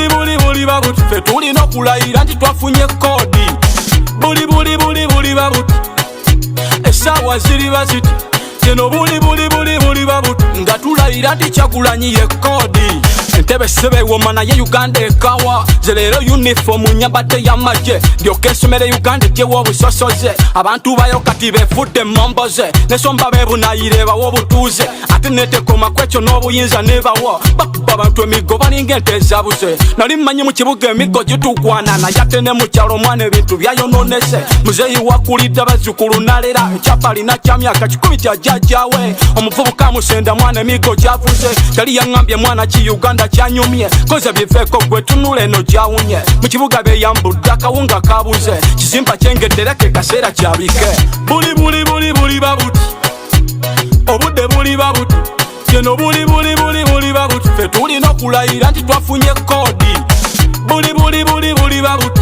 buli babuti ffe tulina okulayira nti twafunye kodi buli babuti essaawa ziriba ziti kino buli babuti nga tulayira nti Kyagulanyi ye kodi entebe sebewoma naye Uganda ekawa zeleero uniformu nyambadde y'amagye ndyoka esomere Uganda etyewa obusosoze abantu bayo kati befudde momboze nesomba bebunayire bawo obutuuze ate netekoma kwekyo n'obuyinza nebawo bakuba abantu emigo balinga ente ezabuze nali mmanyi mu kibuga emigo gitugwana naye ate ne mu kyalo omwana ebintu byayononese muzeeyi wakulidde bazzukulu nalera ekyapa alina kya myaka 10 kya jjajjawe omuvubuka musenda mwana emigo gyavuze tali yaŋŋambye mwana ki Uganda kyanyumye koze biveko gwe tunula eno gyawunye mu kibuga beyambudde akawunga kabuze kizimba kyengeddereke kaseera kyabike buli babuti obudde buli babuti kino buli babuti ffe tulina okulayira nti twafunye kodi buli babuti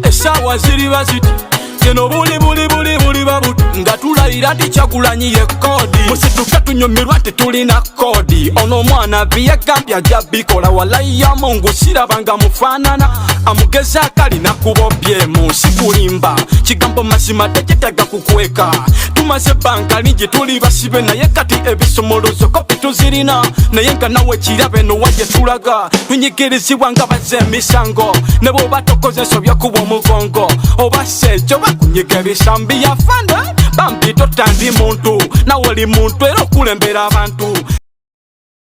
essaawa ziriba ziti kino buli babuti nga tulayira nti Kyagulanyi ye kodi musituke tunyumirwa nti tulina kodi ono omwana byegambye ajja bikola walayiya Mungu sirabanga mufaanana amugeza akalina kubobye mu nsi kulimba kigambo mazima tekitega kukweka tumaze ebbanga lingi tuli basibe naye kati ebisomolozo kopi tuzirina naye nga nawe kirabe nowa gye tulaga tunyigirizibwa nga bazze emisango ne bw'oba tokoze ensobya kuba omugongo oba seekyo bakunyiga ebisambi yafanda bambi totandi muntu nawe oli muntu era okulembera abantu